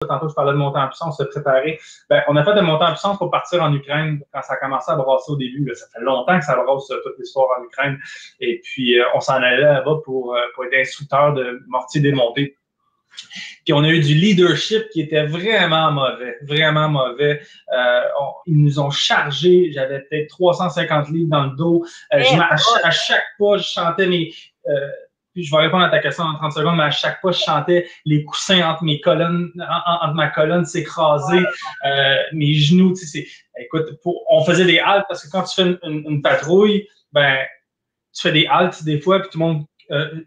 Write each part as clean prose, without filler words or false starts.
Tantôt, je parlais de monter en puissance, se préparer. Ben, on a fait de monter en puissance pour partir en Ukraine quand ça a commencé à brasser au début. Là. Ça fait longtemps que ça brasse toute l'histoire en Ukraine. Et puis, on s'en allait là-bas pour être instructeur de mortier démonté. Puis on a eu du leadership qui était vraiment mauvais, vraiment mauvais. Ils nous ont chargés, j'avais peut-être 350 livres dans le dos. À chaque pas, je chantais mes... puis je vais répondre à ta question en 30 secondes, mais à chaque pas, je chantais les coussins entre mes colonnes, entre ma colonne s'écraser, mes genoux, tu sais, écoute, on faisait des haltes parce que quand tu fais une patrouille, ben, tu fais des haltes des fois, puis tout le monde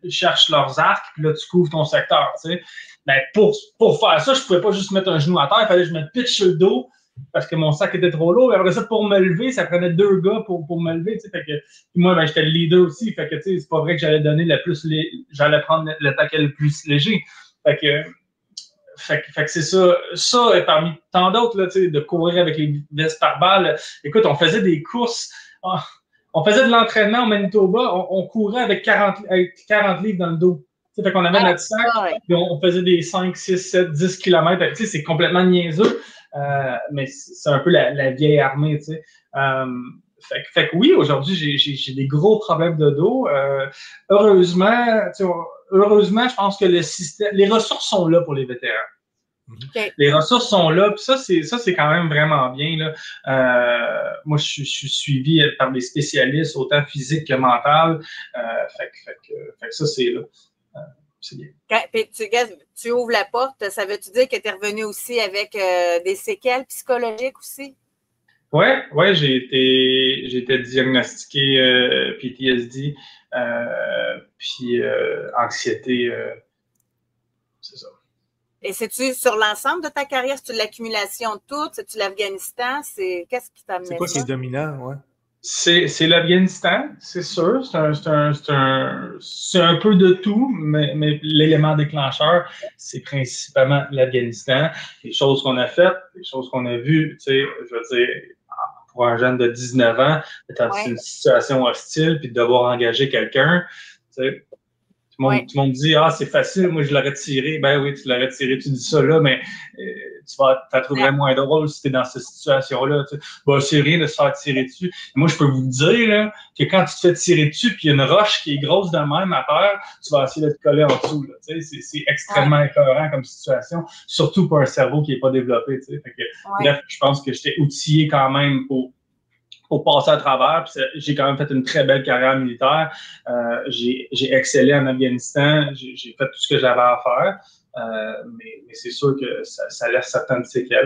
cherche leurs arcs, puis là, tu couvres ton secteur, tu sais. Ben, pour faire ça, je pouvais pas juste mettre un genou à terre, il fallait que je me pitche sur le dos parce que mon sac était trop lourd. Et après ça, pour me lever, ça prenait 2 gars pour me lever, tu sais. Fait que, moi, ben, j'étais le leader aussi. Fait que, tu sais, c'est pas vrai que j'allais donner j'allais prendre le taquet le plus léger. Fait que c'est ça. Ça, parmi tant d'autres, là, tu sais, de courir avec les vestes par balle. Écoute, on faisait des courses. On faisait de l'entraînement au Manitoba. On courait avec 40 livres dans le dos. Fait qu'on avait notre sac, puis on faisait des 5, 6, 7, 10 km. Tu sais, c'est complètement niaiseux, mais c'est un peu la vieille armée, tu sais. Fait que oui, aujourd'hui, j'ai des gros problèmes de dos. Heureusement, je pense que les ressources sont là pour les vétérans. Okay. Les ressources sont là, puis ça, c'est quand même vraiment bien, là. Moi, je suis suivi par des spécialistes, autant physiques que mentales. Fait que ça, c'est là. C'est bien. Puis tu ouvres la porte, ça veut-tu dire que tu es revenu aussi avec des séquelles psychologiques aussi? Oui, j'ai été diagnostiqué PTSD, puis anxiété, c'est ça. Et c'est-tu sur l'ensemble de ta carrière? C'est-tu l'accumulation de tout? C'est-tu l'Afghanistan? Qu'est-ce qui t'a amené ça? C'est quoi qui est dominant, ouais? C'est l'Afghanistan, c'est sûr. C'est un peu de tout, mais l'élément déclencheur, c'est principalement l'Afghanistan. Les choses qu'on a faites, les choses qu'on a vues, tu sais, je veux dire, pour un jeune de 19 ans, d'être dans une situation hostile, puis de devoir engager quelqu'un, tu sais. Tout le monde dit « Ah, c'est facile, moi je l'aurais tiré. » Ben oui, tu l'aurais tiré, tu dis ça là, mais tu la trouverais moins drôle si tu es dans cette situation-là. Tu sais. Bon, c'est rien de se faire tirer dessus. Moi, je peux vous dire là, que quand tu te fais tirer dessus puis il y a une roche qui est grosse de même à terre, tu vas essayer de te coller en dessous. Là, tu sais. C'est extrêmement écœurant comme situation, surtout pour un cerveau qui n'est pas développé. Tu sais. Fait que, bref, je pense que j'étais outillé quand même pour passer à travers. J'ai quand même fait une très belle carrière militaire. J'ai excellé en Afghanistan. J'ai fait tout ce que j'avais à faire. Mais c'est sûr que ça laisse certaines séquelles.